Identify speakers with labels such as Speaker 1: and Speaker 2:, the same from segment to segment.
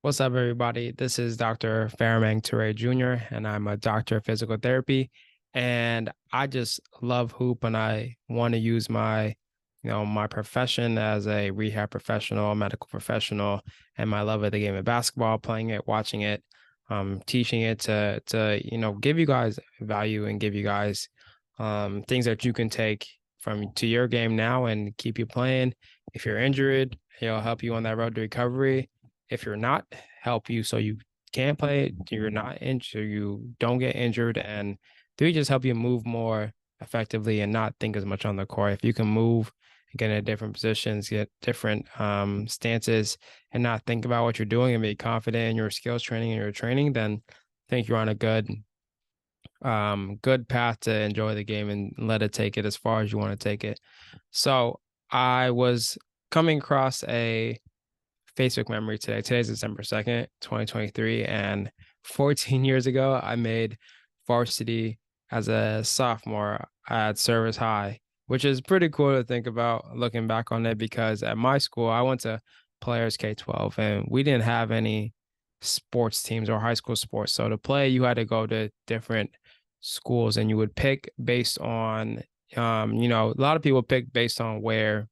Speaker 1: What's up, everybody? This is Dr. Faramang Toure Jr., and I'm a doctor of physical therapy. And I just love hoop, and I want to use my profession as a rehab professional, medical professional, and my love of the game of basketball, playing it, watching it, teaching it to give you guys value and give you guys things that you can take from to your game now and keep you playing. If you're injured, it'll help you on that road to recovery. If you're not, help you so you can play, you're not injured, you don't get injured, and three, just help you move more effectively and not think as much on the court. If you can move, get into different positions, get different stances, and not think about what you're doing and be confident in your skills training and your training, then I think you're on a good path to enjoy the game and let it take it as far as you want to take it. So I was coming across a Facebook memory today. Today's December 2nd, 2023. And 14 years ago, I made varsity as a sophomore at Service High, which is pretty cool to think about looking back on it because at my school, I went to Players K-12 and we didn't have any sports teams or high school sports. So to play, you had to go to different schools and you would pick based on, a lot of people pick based on where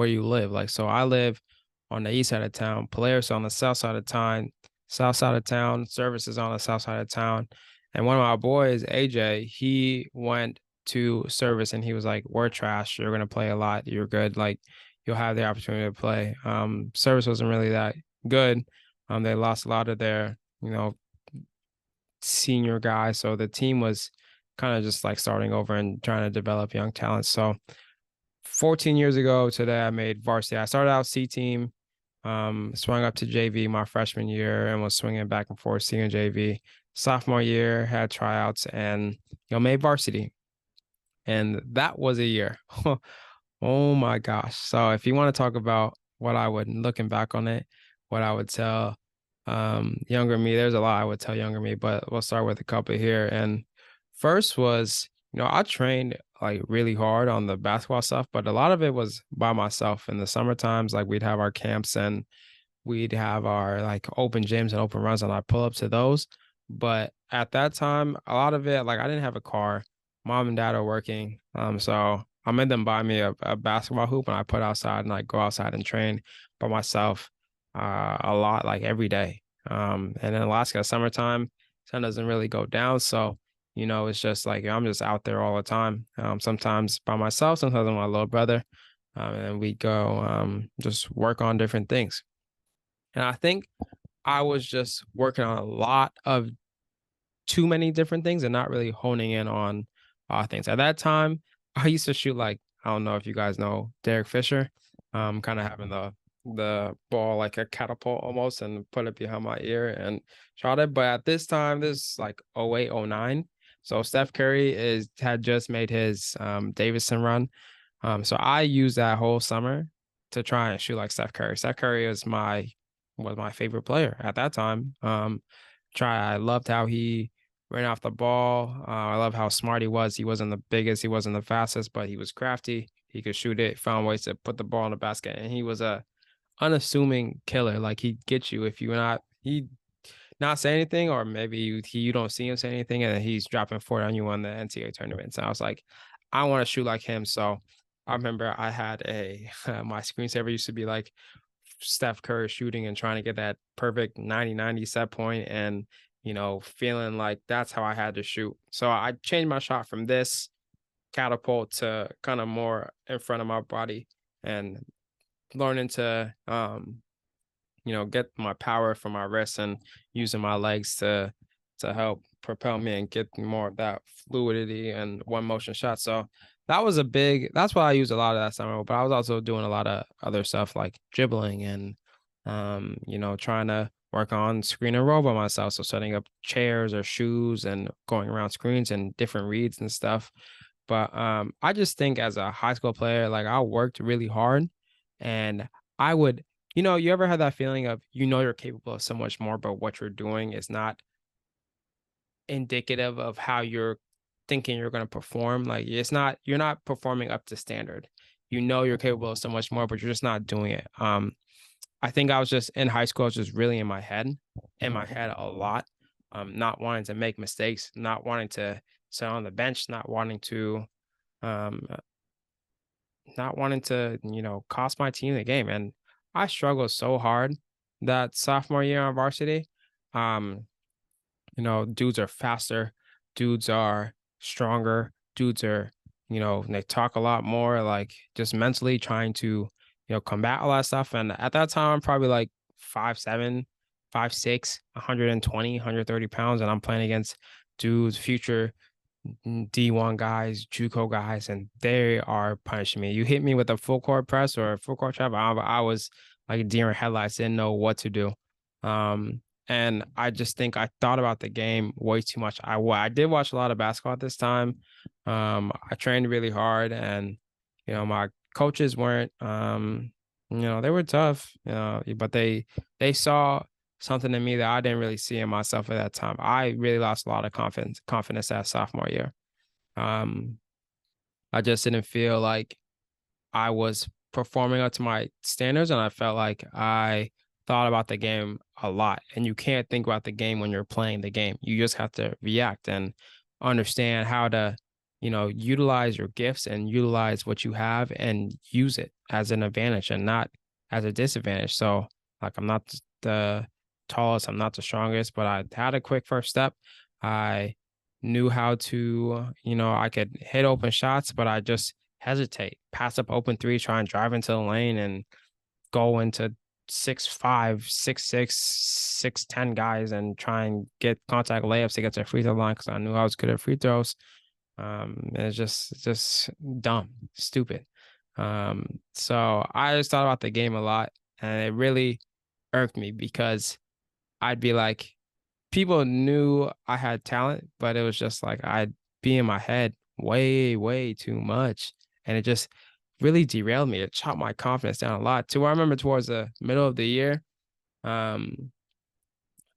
Speaker 1: you live. Like, so I live on the east side of town, Polaris on the south side of town, Services on the south side of town. And one of my boys, AJ, he went to Service and he was like, "We're trash. You're gonna play a lot. You're good. Like, you'll have the opportunity to play." Service wasn't really that good. They lost a lot of their, senior guys. So the team was kind of just like starting over and trying to develop young talent. So 14 years ago today, I made varsity. I started out C team, swung up to JV my freshman year and was swinging back and forth, C and JV. Sophomore year, had tryouts and, made varsity. And that was a year. Oh my gosh. So if you want to talk about what I would, looking back on it, what I would tell younger me, there's a lot I would tell younger me, but we'll start with a couple here. And first was, I trained like really hard on the basketball stuff, but a lot of it was by myself. In the summer times, like we'd have our camps and we'd have our like open gyms and open runs, and I pull up to those. But at that time, a lot of it, like I didn't have a car. Mom and dad are working. So I made them buy me a basketball hoop and I put outside and like go outside and train by myself a lot, like every day. And in Alaska, summertime, sun doesn't really go down. So it's just like I'm just out there all the time. Sometimes by myself, sometimes with my little brother, and we go just work on different things. And I think I was just working on a lot of too many different things and not really honing in on things. At that time, I used to shoot like I don't know if you guys know Derek Fisher, kind of having the ball like a catapult almost and put it behind my ear and shot it. But at this time, this is like 08, 09. So Steph Curry had just made his Davidson run. So I used that whole summer to try and shoot like Steph Curry. Steph Curry was my favorite player at that time. I loved how he ran off the ball. I love how smart he was. He wasn't the biggest, he wasn't the fastest, but he was crafty. He could shoot it, found ways to put the ball in the basket, and he was a unassuming killer. Like he'd get you if you not he not say anything, or maybe you don't see him say anything, and then he's dropping 40 on you on the NCAA tournament. So I was like, I want to shoot like him. So I remember I had my screensaver used to be like Steph Curry shooting and trying to get that perfect 90-90 set point and feeling like that's how I had to shoot. So I changed my shot from this catapult to kind of more in front of my body and learning to get my power from my wrists and using my legs to help propel me and get more of that fluidity and one motion shot. So that's what I used a lot of that summer, but I was also doing a lot of other stuff like dribbling and trying to work on screen and roll by myself. So setting up chairs or shoes and going around screens and different reads and stuff. But I just think as a high school player, like I worked really hard and I would, you ever had that feeling of, you're capable of so much more, but what you're doing is not indicative of how you're thinking you're going to perform. Like you're not performing up to standard. You're capable of so much more, but you're just not doing it. I think I was just in high school, I was just really in my head a lot. Not wanting to make mistakes, not wanting to sit on the bench, um, not wanting to, cost my team the game. And I struggled so hard that sophomore year on varsity. Um, dudes are faster, dudes are stronger, dudes are, they talk a lot more, like just mentally trying to, combat all that stuff. And at that time, I'm probably like 5'7", 5'6", 120, 130 pounds, and I'm playing against dudes, future D1 guys, JUCO guys, and they are punishing me. You hit me with a full court press or a full court trap, I was like deer in headlights, didn't know what to do. And I just think I thought about the game way too much. I did watch a lot of basketball at this time. I trained really hard, and my coaches weren't, they were tough, but they saw something in me that I didn't really see in myself at that time. I really lost a lot of confidence that sophomore year. Um, I just didn't feel like I was performing up to my standards, and I felt like I thought about the game a lot. And you can't think about the game when you're playing the game. You just have to react and understand how to, utilize your gifts and utilize what you have and use it as an advantage and not as a disadvantage. So, like, I'm not the tallest, I'm not the strongest, but I had a quick first step. I knew how to, I could hit open shots, but I just hesitate, pass up open three, try and drive into the lane and go into 6'5", 6'6", 6'10" guys and try and get contact layups to get to the free throw line because I knew I was good at free throws. And it's just dumb, stupid. So I just thought about the game a lot, and it really irked me because I'd be like, people knew I had talent, but it was just like I'd be in my head way, way too much. And it just really derailed me. It chopped my confidence down a lot. To where I remember towards the middle of the year, um,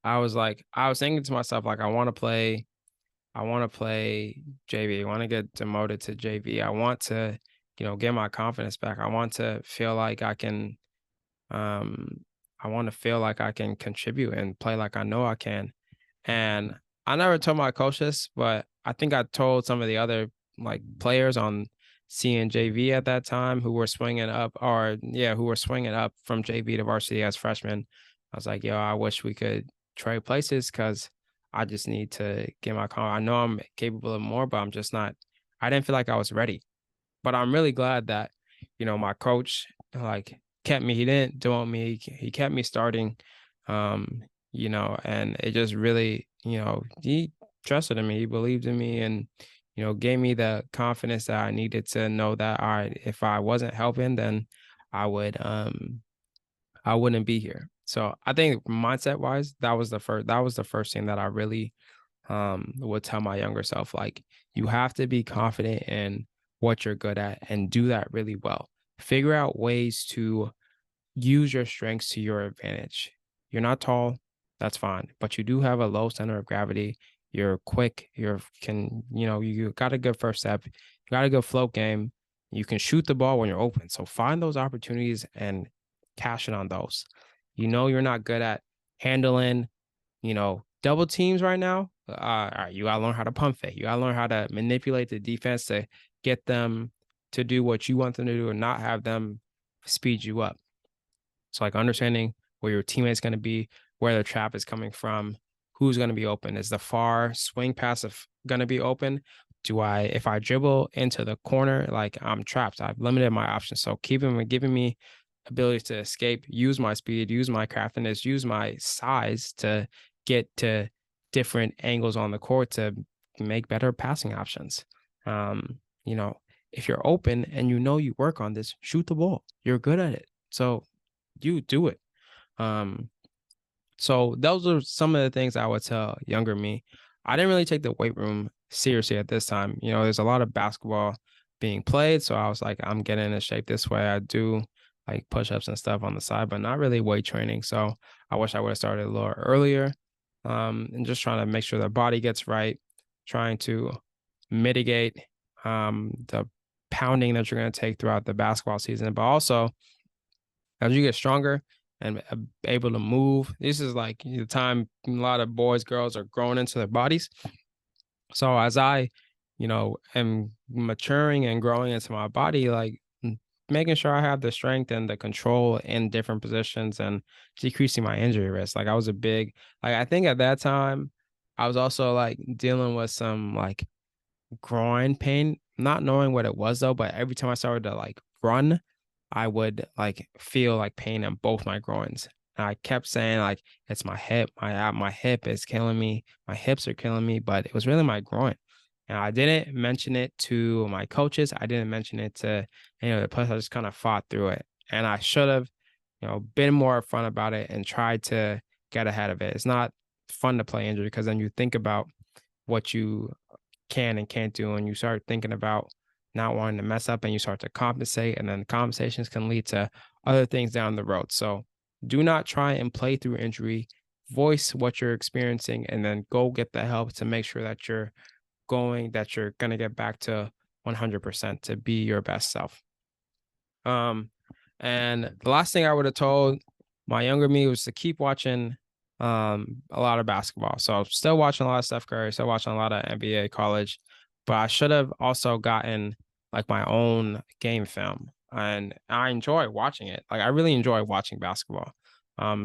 Speaker 1: I was thinking to myself, like, I want to play JV. I want to get demoted to JV. I want to, get my confidence back. I want to feel like I can, um, I want to feel like I can contribute and play like I know I can. And I never told my coach this, but I think I told some of the other like players on C and JV at that time who were swinging up, who were swinging up from JV to varsity as freshmen. I was like, yo, I wish we could trade places because I just need to get my call. I know I'm capable of more, but I'm just not. I didn't feel like I was ready. But I'm really glad that, my coach like kept me. He didn't demote me. He kept me starting. And it just really, he trusted in me. He believed in me and, gave me the confidence that I needed to know that, all right, if I wasn't helping, then I wouldn't be here. So I think mindset wise, that was the first thing that I really would tell my younger self. Like, you have to be confident in what you're good at and do that really well. Figure out ways to use your strengths to your advantage. You're not tall, that's fine, but you do have a low center of gravity. You're quick. You got a good first step. You got a good float game. You can shoot the ball when you're open. So find those opportunities and cash in on those. You're not good at handling, double teams right now. All right, you gotta learn how to pump fake. You gotta learn how to manipulate the defense to get them to do what you want them to do and not have them speed you up. So, like, understanding where your teammate's going to be, where the trap is coming from, who's going to be open. Is the far swing pass going to be open? If I dribble into the corner, like, I'm trapped. I've limited my options. So giving me ability to escape, use my speed, use my craftiness, use my size to get to different angles on the court to make better passing options. If you're open and you work on this, shoot the ball. You're good at it. So you do it. So those are some of the things I would tell younger me. I didn't really take the weight room seriously at this time. There's a lot of basketball being played. So I was like, I'm getting into shape this way. I do like push-ups and stuff on the side, but not really weight training. So I wish I would have started a little earlier. And just trying to make sure the body gets right, trying to mitigate the pounding that you're going to take throughout the basketball season, but also as you get stronger and able to move. This is like the time a lot of boys, girls are growing into their bodies. So as I, am maturing and growing into my body, like making sure I have the strength and the control in different positions and decreasing my injury risk. Like I was I think at that time, I was also like dealing with some like groin pain, not knowing what it was though, but every time I started to like run, I would like feel like pain in both my groins. And I kept saying like it's my hip, my hip is killing me, my hips are killing me, but it was really my groin. And I didn't mention it to my coaches. I didn't mention it to the place. I just kind of fought through it. And I should have, been more upfront about it and tried to get ahead of it. It's not fun to play injury because then you think about what you can and can't do, and you start thinking about not wanting to mess up, and you start to compensate, and then compensations can lead to other things down the road. So do not try and play through injury. Voice what you're experiencing, and then go get the help to make sure that you're going to get back to 100% to be your best self. And the last thing I would have told my younger me was to keep watching a lot of basketball. So still watching a lot of Steph Curry, still watching a lot of NBA college, but I should have also gotten like my own game film. And I enjoy watching it. Like I really enjoy watching basketball.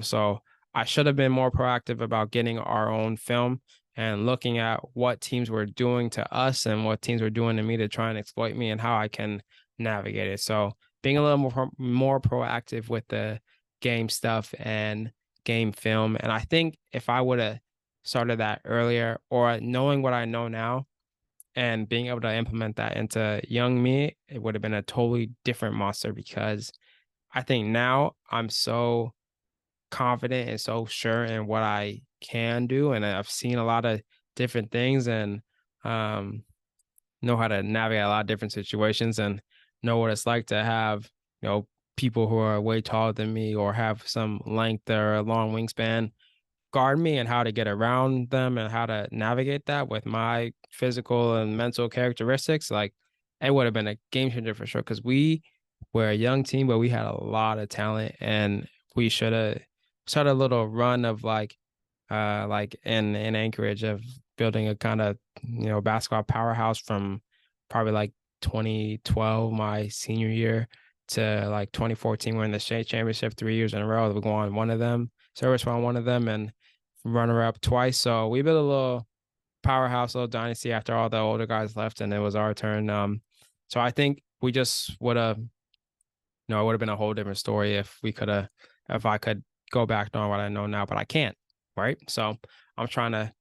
Speaker 1: So I should have been more proactive about getting our own film and looking at what teams were doing to us and what teams were doing to me to try and exploit me and how I can navigate it. So being a little more proactive with the game stuff and game film. And I think if I would have started that earlier, or knowing what I know now and being able to implement that into young me, it would have been a totally different monster, because I think now I'm so confident and so sure in what I can do. And I've seen a lot of different things, and um, know how to navigate a lot of different situations, and know what it's like to have, people who are way taller than me or have some length or a long wingspan guard me, and how to get around them and how to navigate that with my physical and mental characteristics. Like it would have been a game changer for sure, because we were a young team, but we had a lot of talent, and we should have started a little run of like in Anchorage, of building a kind of basketball powerhouse from probably like 2012, my senior year, to like 2014. We're in the state championship 3 years in a row. We go on one of them, service won one of them, and runner up twice. So we built a little powerhouse, little dynasty after all the older guys left, and it was our turn. So I think we just would have, it would have been a whole different story if I could go back knowing what I know now, but I can't, right? So I'm trying to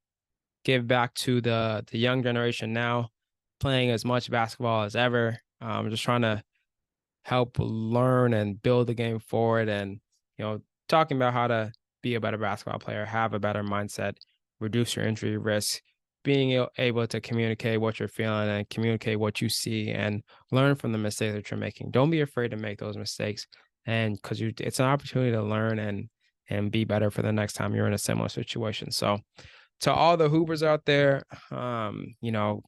Speaker 1: give back to the young generation now, playing as much basketball as ever. Just trying to help learn and build the game forward, and talking about how to be a better basketball player, have a better mindset, reduce your injury risk, being able to communicate what you're feeling and communicate what you see, and learn from the mistakes that you're making. Don't be afraid to make those mistakes, and because it's an opportunity to learn and be better for the next time you're in a similar situation. So to all the hoopers out there,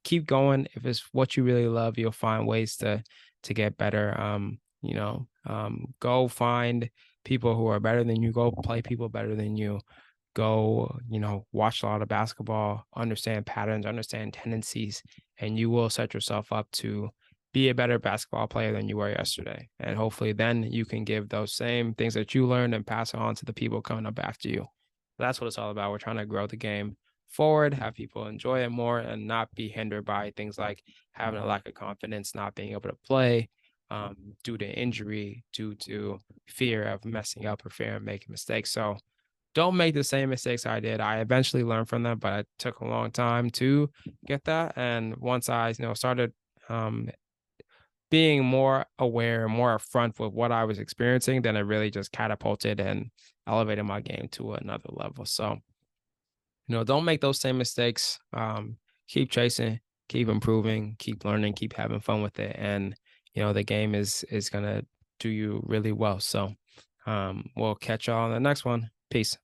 Speaker 1: keep going. If it's what you really love, you'll find ways to get better. Go find people who are better than you. Go play people better than you. Go, watch a lot of basketball, understand patterns, understand tendencies, and you will set yourself up to be a better basketball player than you were yesterday. And hopefully then you can give those same things that you learned and pass it on to the people coming up after you. That's what it's all about. We're trying to grow the game forward, have people enjoy it more, and not be hindered by things like having a lack of confidence, not being able to play due to injury, due to fear of messing up or fear of making mistakes. So don't make the same mistakes I did. I eventually learned from them, but it took a long time to get that. And once I, started being more aware, more upfront with what I was experiencing, then it really just catapulted and elevated my game to another level. So, don't make those same mistakes. Keep chasing, keep improving, keep learning, keep having fun with it. And, the game is going to do you really well. So we'll catch y'all on the next one. Peace.